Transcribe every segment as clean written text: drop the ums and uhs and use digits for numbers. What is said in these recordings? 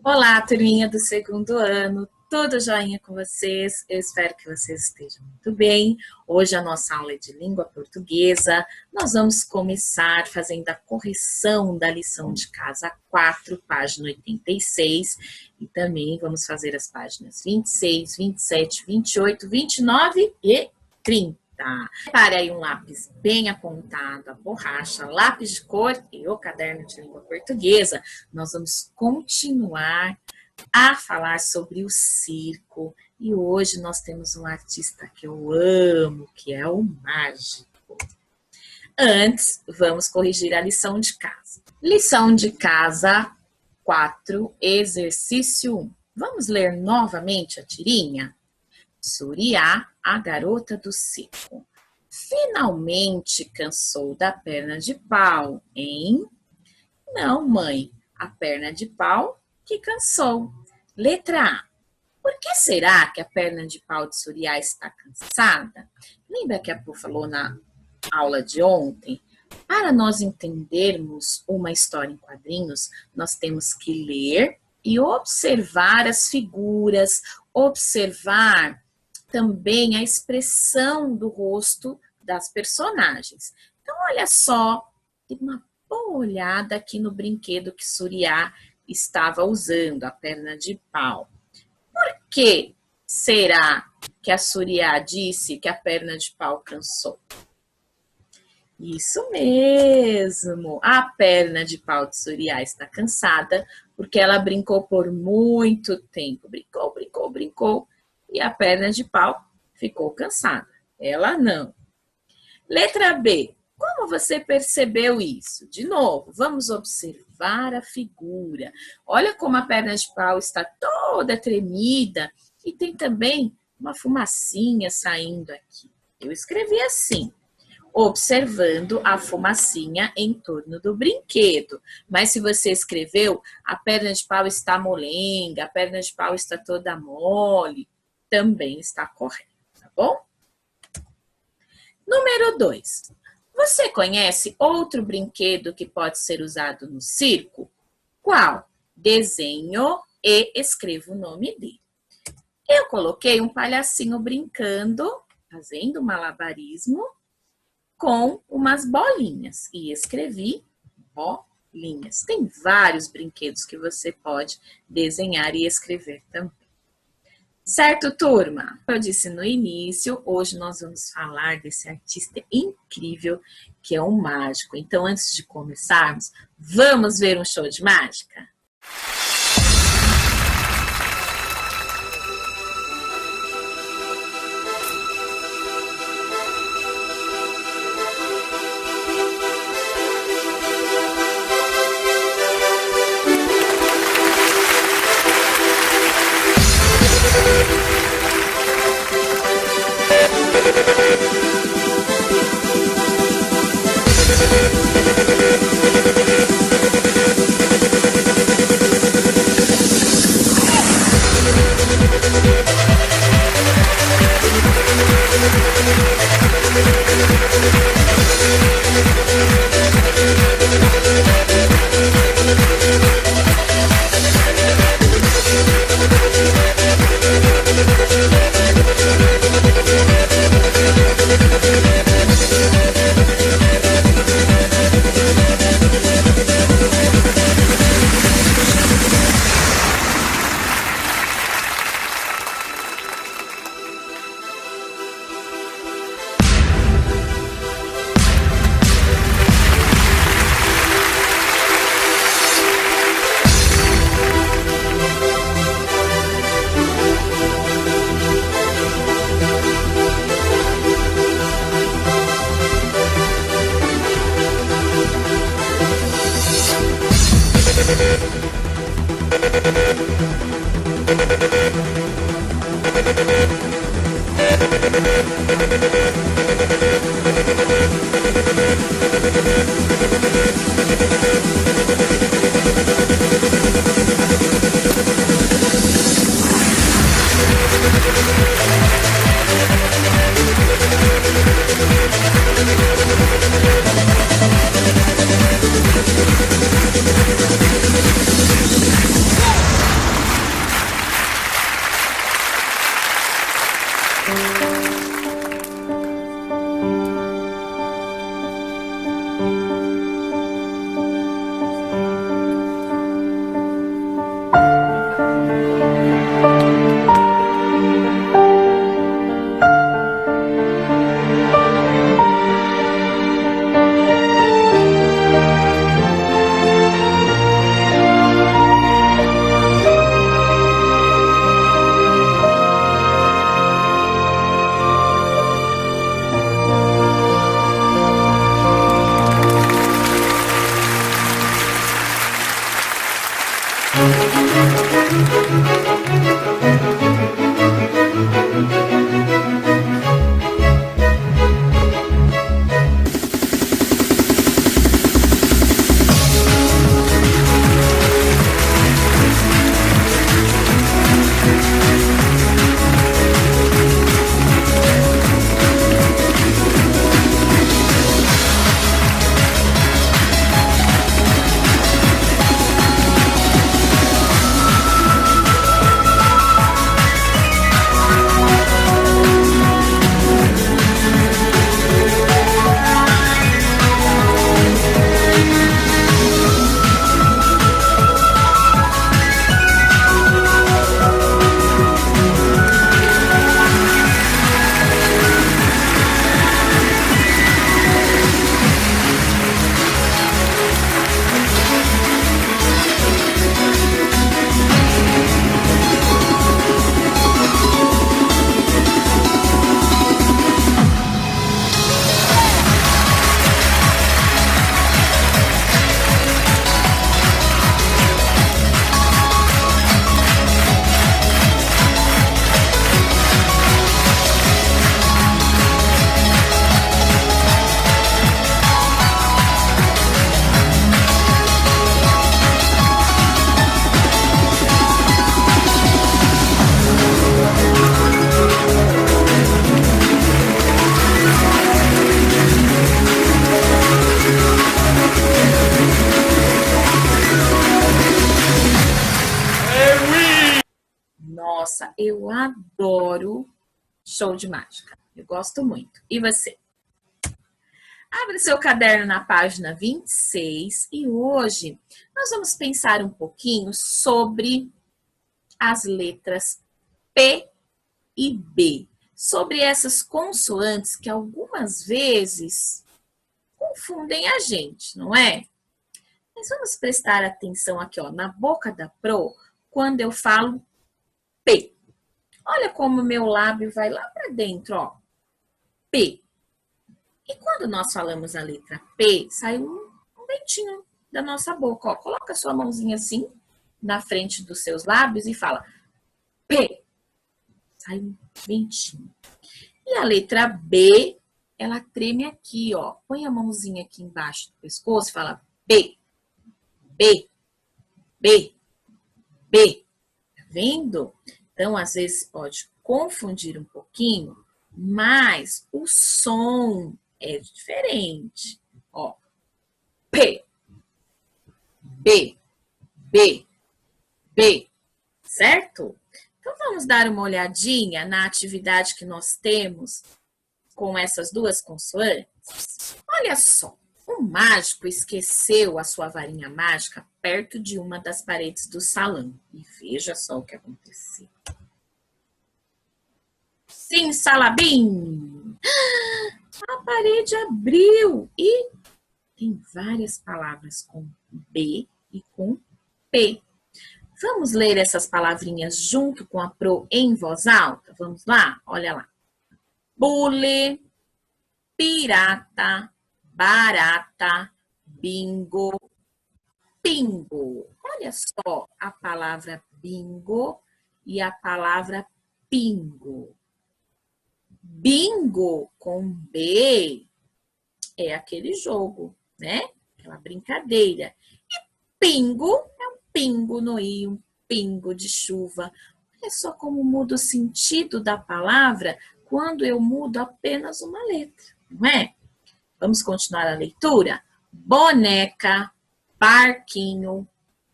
Olá, turminha do segundo ano, tudo joinha com vocês? Eu espero que vocês estejam muito bem. Hoje a nossa aula é de língua portuguesa. Nós vamos começar fazendo a correção da lição de casa 4, página 86. E também vamos fazer as páginas 26, 27, 28, 29 e 30. Prepare aí um lápis bem apontado, a borracha, lápis de cor e o caderno de língua portuguesa. Nós vamos continuar a falar sobre o circo. E hoje nós temos um artista que eu amo, que é o Mágico. Antes, vamos corrigir a lição de casa. Lição de casa 4, exercício 1. Vamos ler novamente a tirinha? Suriá, a garota do circo, finalmente cansou da perna de pau, hein? Não, mãe, a perna de pau que cansou. Letra A. Por que será que a perna de pau de Suriá está cansada? Lembra que a Pô falou na aula de ontem? Para nós entendermos uma história em quadrinhos, nós temos que ler e observar as figuras, observar também a expressão do rosto das personagens. Então, olha só, tem uma boa olhada aqui no brinquedo que Suriá estava usando, a perna de pau. Por que será que a Suriá disse que a perna de pau cansou? Isso mesmo, a perna de pau de Suriá está cansada porque ela brincou por muito tempo. Brincou. E a perna de pau ficou cansada. Ela não. Letra B. Como você percebeu isso? De novo, vamos observar a figura. Olha como a perna de pau está toda tremida e tem também uma fumacinha saindo aqui. Eu escrevi assim, observando a fumacinha em torno do brinquedo. Mas se você escreveu, a perna de pau está molenga, a perna de pau está toda mole, também está correto, tá bom? Número 2. Você conhece outro brinquedo que pode ser usado no circo? Qual? Desenho e escreva o nome dele. Eu coloquei um palhacinho brincando, fazendo malabarismo com umas bolinhas e escrevi bolinhas. Tem vários brinquedos que você pode desenhar e escrever também. Certo, turma? Eu disse no início, hoje nós vamos falar desse artista incrível que é o Mágico. Então, antes de começarmos, vamos ver um show de mágica? Nossa, eu adoro show de mágica. Eu gosto muito. E você? Abre seu caderno na página 26 e hoje nós vamos pensar um pouquinho sobre as letras P e B, sobre essas consoantes que algumas vezes confundem a gente, não é? Mas vamos prestar atenção aqui, ó, na boca da Pro, quando eu falo P. Olha como meu lábio vai lá para dentro, ó. P. E quando nós falamos a letra P, sai um ventinho da nossa boca, ó. Coloca a sua mãozinha assim na frente dos seus lábios e fala P. Sai um ventinho. E a letra B, ela treme aqui, ó. Põe a mãozinha aqui embaixo do pescoço e fala B. B. B. B. Tá vendo? Então, às vezes pode confundir um pouquinho, mas o som é diferente. Ó, P, B, B, B, certo? Então, vamos dar uma olhadinha na atividade que nós temos com essas duas consoantes? Olha só, o mágico esqueceu a sua varinha mágica perto de uma das paredes do salão. E veja só o que aconteceu. Sim, Salabim! A parede abriu e tem várias palavras com B e com P. Vamos ler essas palavrinhas junto com a Pro em voz alta? Vamos lá? Olha lá. Bule, pirata, barata, bingo, pingo. Olha só a palavra bingo e a palavra pingo. Bingo com B é aquele jogo, né? Aquela brincadeira. E pingo é um pingo no rio, um pingo de chuva. Olha só como muda o sentido da palavra quando eu mudo apenas uma letra, não é? Vamos continuar a leitura? Boneca, barquinho,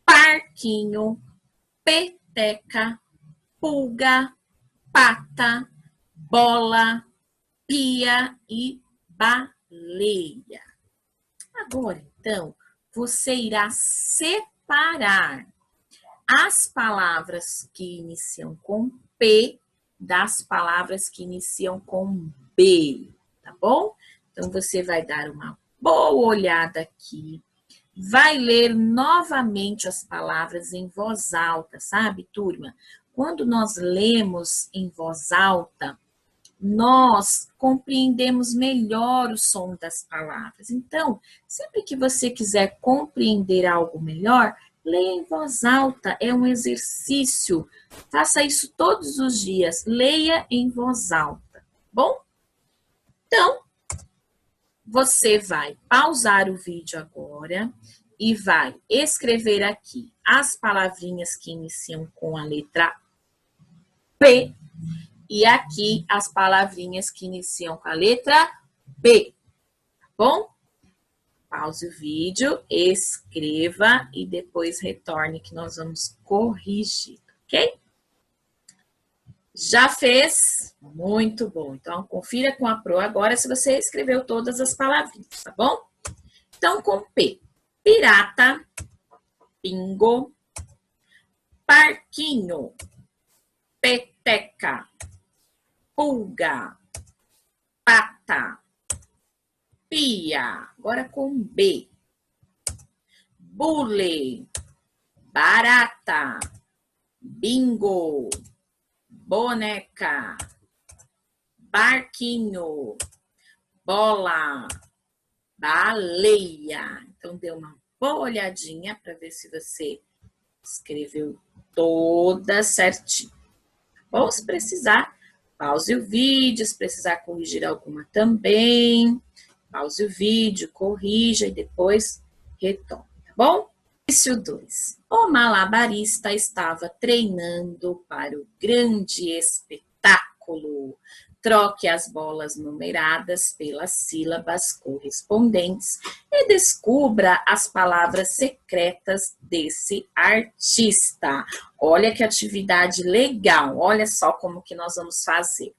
parquinho, peteca, pulga, pata, bola, pia e baleia. Agora, então, você irá separar as palavras que iniciam com P das palavras que iniciam com B, tá bom? Então, você vai dar uma boa olhada aqui, vai ler novamente as palavras em voz alta, sabe, turma? Quando nós lemos em voz alta, nós compreendemos melhor o som das palavras. Então, sempre que você quiser compreender algo melhor, Leia em voz alta, é um exercício. Faça isso todos os dias. Leia em voz alta, bom? Então, você vai pausar o vídeo agora e vai escrever aqui as palavrinhas que iniciam com a letra P e aqui as palavrinhas que iniciam com a letra B, tá bom? Pause o vídeo, escreva e depois retorne que nós vamos corrigir, ok? Já fez? Muito bom. Então, confira com a Pro agora se você escreveu todas as palavrinhas, tá bom? Então, com P. Pirata, pingo, parquinho, peteca, pulga, pata, pia. Agora com B. Bule, barata, bingo, boneca, barquinho, bola, baleia. Então, dê uma boa olhadinha para ver se você escreveu toda certinho. Bom, se precisar, pause o vídeo, se precisar corrigir alguma também, pause o vídeo, corrija e depois retorne, tá bom? Exercício 2. O malabarista estava treinando para o grande espetáculo. Troque as bolas numeradas pelas sílabas correspondentes e descubra as palavras secretas desse artista. Olha que atividade legal, olha só como que nós vamos fazer.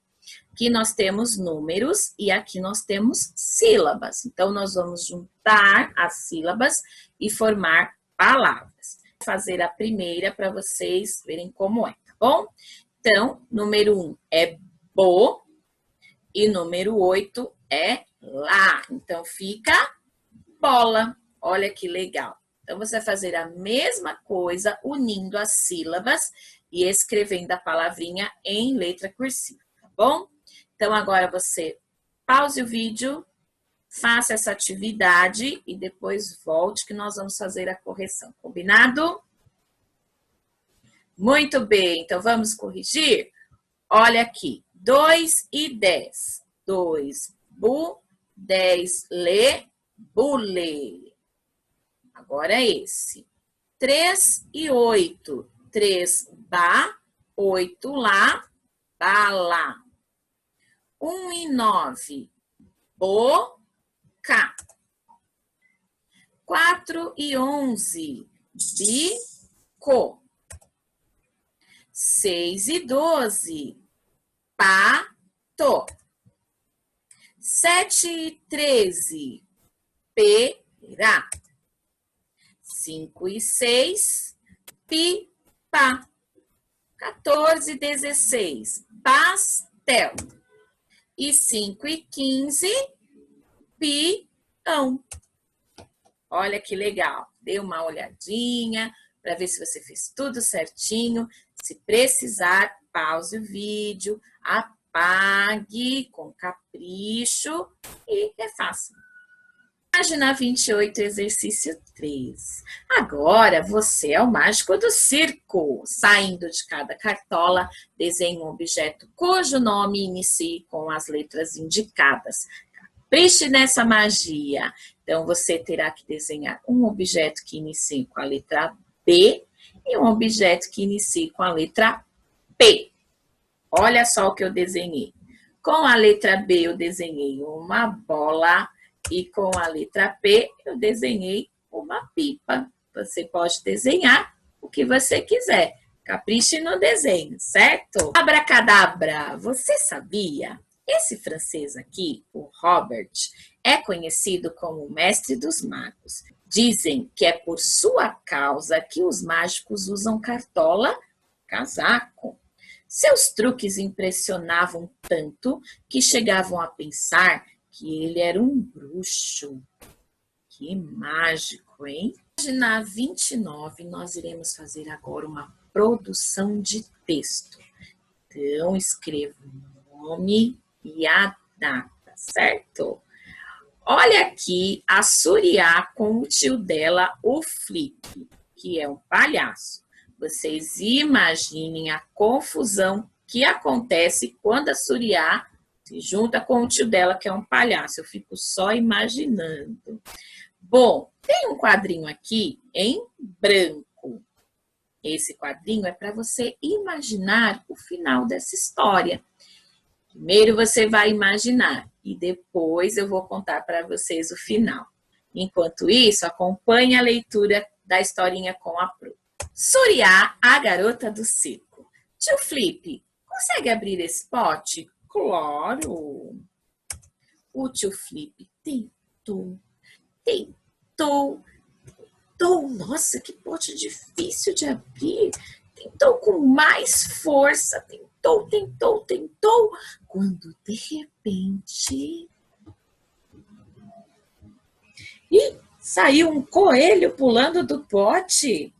Aqui nós temos números e aqui nós temos sílabas. Então, nós vamos juntar as sílabas e formar palavras. Vou fazer a primeira para vocês verem como é, tá bom? Então, número 1 é bo e número 8 é lá. Então, fica bola. Olha que legal. Então, você vai fazer a mesma coisa unindo as sílabas e escrevendo a palavrinha em letra cursiva, tá bom? Então, agora você pause o vídeo, faça essa atividade e depois volte que nós vamos fazer a correção. Combinado? Muito bem, então vamos corrigir? Olha aqui, 2 e 10. 2, bu, 10, le, bule. Agora esse. 3 e 8. 3, ba, 8, lá, bala. 1 e 9. Boca. 4 e 11. Bico. 6 e 12. Pato. 7 e 13. Pera. 5 e 6. Pipa. 14 e 16. Pastel. E 5 e 15. Peão. Olha que legal. Dê uma olhadinha para ver se você fez tudo certinho. Se precisar, pause o vídeo, apague com capricho e refaça. Página 28, exercício 3. Agora você é o mágico do circo. Saindo de cada cartola, desenhe um objeto cujo nome inicie com as letras indicadas. Capriche nessa magia. Então, você terá que desenhar um objeto que inicie com a letra B e um objeto que inicie com a letra P. Olha só o que eu desenhei. Com a letra B, eu desenhei uma bola e com a letra P, eu desenhei uma pipa. Você pode desenhar o que você quiser. Capriche no desenho, certo? Abracadabra, você sabia? Esse francês aqui, o Robert, é conhecido como o mestre dos magos. Dizem que é por sua causa que os mágicos usam cartola, casaco. Seus truques impressionavam tanto que chegavam a pensar que ele era um bruxo. Que mágico, hein? Página 29, nós iremos fazer agora uma produção de texto. Então, escreva o nome e a data, certo? Olha aqui a Suriá com o tio dela, o Flip. que é um palhaço. Vocês imaginem a confusão que acontece quando a Suriá se junta com o tio dela, que é um palhaço. Eu fico só imaginando. Bom, tem um quadrinho aqui em branco. Esse quadrinho é para você imaginar o final dessa história. Primeiro você vai imaginar e depois eu vou contar para vocês o final. Enquanto isso, acompanhe a leitura da historinha com a Pro. Suriá, a garota do circo. Tio Flip, consegue abrir esse pote? Claro. O tio Flip tentou. Nossa, que pote difícil de abrir. Tentou com mais força. Tentou. Quando de repente... Ih, saiu um coelho pulando do pote.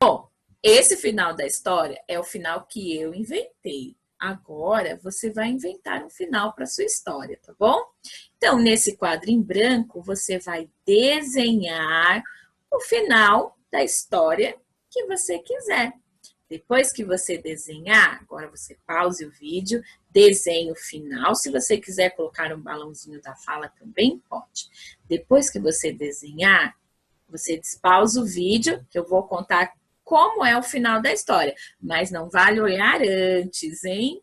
Bom, esse final da história é o final que eu inventei. Agora você vai inventar um final para sua história, tá bom? Então, nesse quadro em branco, você vai desenhar o final da história que você quiser. Depois que você desenhar, agora você pause o vídeo, desenhe o final. Se você quiser colocar um balãozinho da fala, também pode. Depois que você desenhar, você despausa o vídeo, que eu vou contar como é o final da história. Mas não vale olhar antes, hein?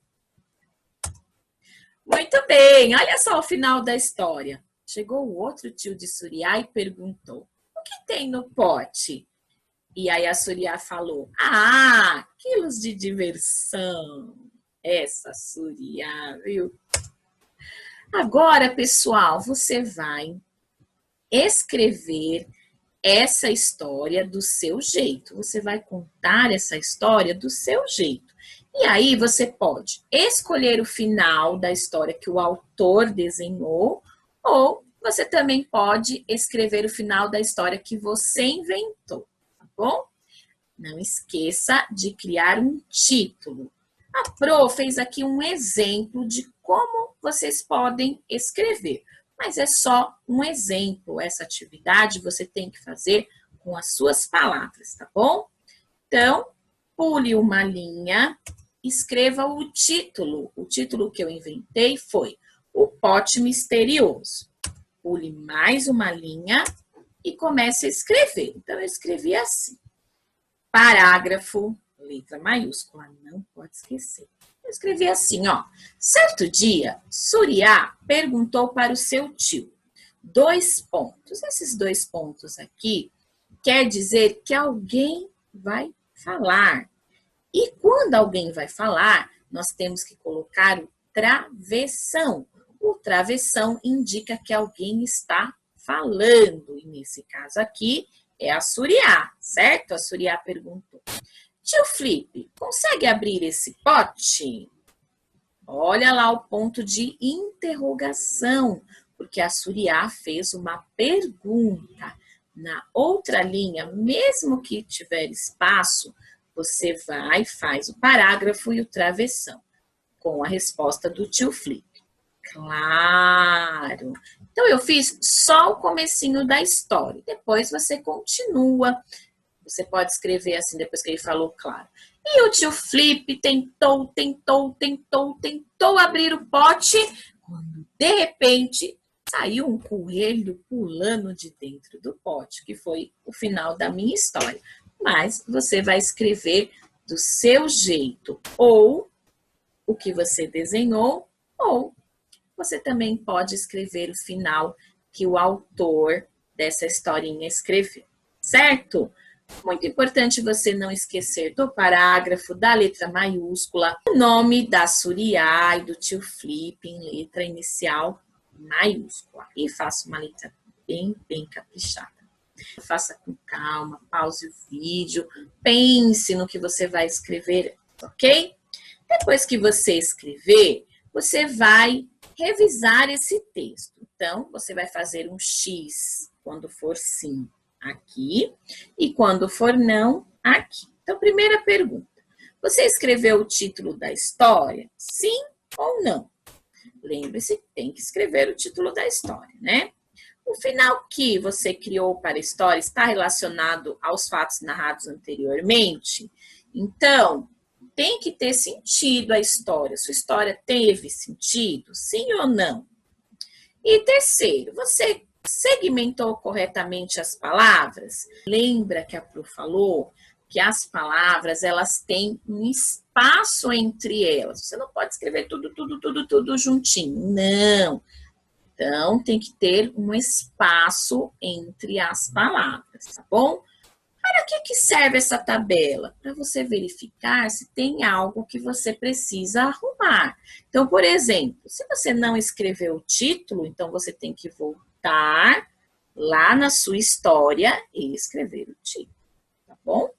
Muito bem, olha só o final da história. Chegou o outro tio de Suriá e perguntou: o que tem no pote? E aí a Suriá falou: ah, quilos de diversão. Essa Suriá, viu? Agora, pessoal, você vai escrever essa história do seu jeito. Você vai contar essa história do seu jeito. E aí você pode escolher o final da história que o autor desenhou, ou você também pode escrever o final da história que você inventou, tá bom? Não esqueça de criar um título. A Pro fez aqui um exemplo de como vocês podem escrever, mas é só um exemplo. Essa atividade você tem que fazer com as suas palavras, tá bom? Então, pule uma linha, escreva o título. O título que eu inventei foi O Pote Misterioso. Pule mais uma linha e comece a escrever. Então, eu escrevi assim. Parágrafo, letra maiúscula, não pode esquecer. Eu escrevi assim, ó. Certo dia, Suriá perguntou para o seu tio. 2 pontos. Esses 2 pontos aqui quer dizer que alguém vai falar. E quando alguém vai falar, nós temos que colocar o travessão. O travessão indica que alguém está falando. E nesse caso aqui, é a Suriá, certo? A Suriá perguntou. Tio Flip, consegue abrir esse pote? Olha lá o ponto de interrogação, porque a Suriá fez uma pergunta. Na outra linha, mesmo que tiver espaço, você vai, faz o parágrafo e o travessão, com a resposta do tio Flip. Claro! Então, eu fiz só o comecinho da história. Depois você continua. Você pode escrever assim, depois que ele falou claro. E o tio Flip tentou abrir o pote, quando, de repente, saiu um coelho pulando de dentro do pote, que foi o final da minha história. Mas você vai escrever do seu jeito, ou o que você desenhou, ou você também pode escrever o final que o autor dessa historinha escreveu, certo? Muito importante você não esquecer do parágrafo, da letra maiúscula, o nome da Suriá e do tio Flip em letra inicial maiúscula. E faça uma letra bem caprichada. Faça com calma, pause o vídeo, pense no que você vai escrever, ok? Depois que você escrever, você vai revisar esse texto. Então, você vai fazer um X quando for sim aqui e quando for não aqui. Então, primeira pergunta. Você escreveu o título da história? Sim ou não? Lembre-se, tem que escrever o título da história, né? O final que você criou para a história está relacionado aos fatos narrados anteriormente? Então, tem que ter sentido a história. Sua história teve sentido? Sim ou não? E terceiro, você segmentou corretamente as palavras? Lembra que a Pro falou que as palavras, elas têm um espaço entre elas. Você não pode escrever tudo juntinho. Não. Então, tem que ter um espaço entre as palavras, tá bom? Para que serve essa tabela? Para você verificar se tem algo que você precisa arrumar. Então, por exemplo, se você não escreveu o título, então você tem que voltar lá na sua história e escrever o título, tá bom?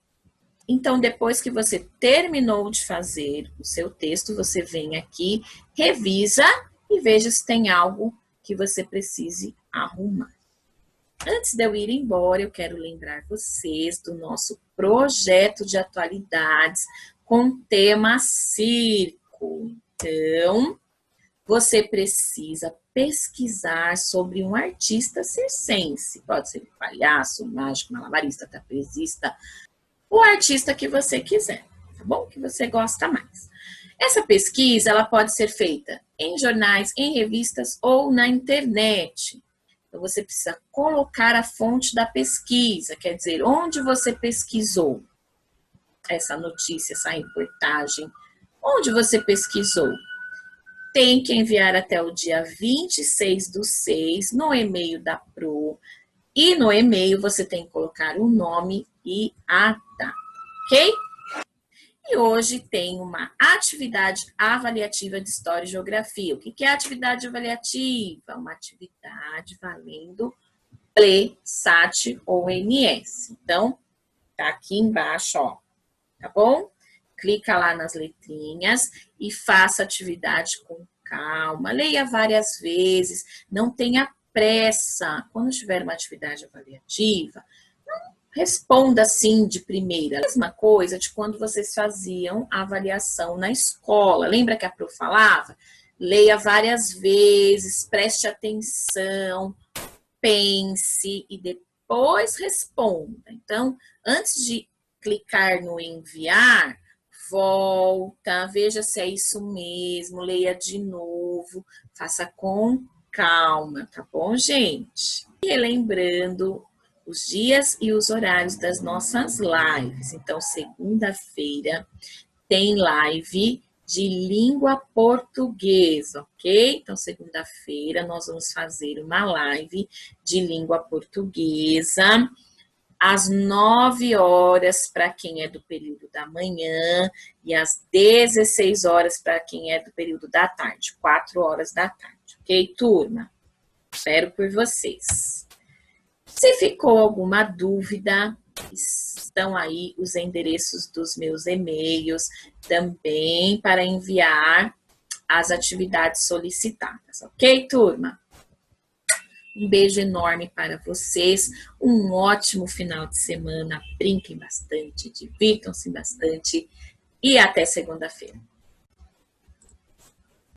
Então, depois que você terminou de fazer o seu texto, você vem aqui, revisa e veja se tem algo que você precise arrumar. Antes de eu ir embora, eu quero lembrar vocês do nosso projeto de atualidades com tema circo. Então, você precisa pesquisar sobre um artista circense. Pode ser um palhaço, um mágico, malabarista, trapezista, o artista que você quiser, tá bom? Que você gosta mais. Essa pesquisa, ela pode ser feita em jornais, em revistas ou na internet. Então, você precisa colocar a fonte da pesquisa, quer dizer, onde você pesquisou essa notícia, essa reportagem, onde você pesquisou. Tem que enviar até o dia 26/6 no e-mail da Pro, e no e-mail você tem que colocar o nome e a data, ok? E hoje tem uma atividade avaliativa de História e Geografia. O que é atividade avaliativa? Uma atividade valendo PLE, SAT ou NS. Então, tá aqui embaixo, ó, tá bom? Clica lá nas letrinhas e faça a atividade com calma. Leia várias vezes, não tenha pressa. Quando tiver uma atividade avaliativa, responda sim de primeira. A mesma coisa de quando vocês faziam a avaliação na escola. Lembra que a Pro falava? Leia várias vezes, preste atenção, pense e depois responda. Então, antes de clicar no enviar, volta, veja se é isso mesmo, leia de novo, faça com calma, tá bom, gente? E relembrando os dias e os horários das nossas lives. Então, segunda-feira tem live de língua portuguesa, ok? Então, segunda-feira nós vamos fazer uma live de língua portuguesa às 9 horas para quem é do período da manhã e às 16 horas para quem é do período da tarde, 4 horas da tarde, ok, turma? Espero por vocês. Se ficou alguma dúvida, estão aí os endereços dos meus e-mails também para enviar as atividades solicitadas, ok, turma? Um beijo enorme para vocês, um ótimo final de semana, brinquem bastante, divirtam-se bastante e até segunda-feira.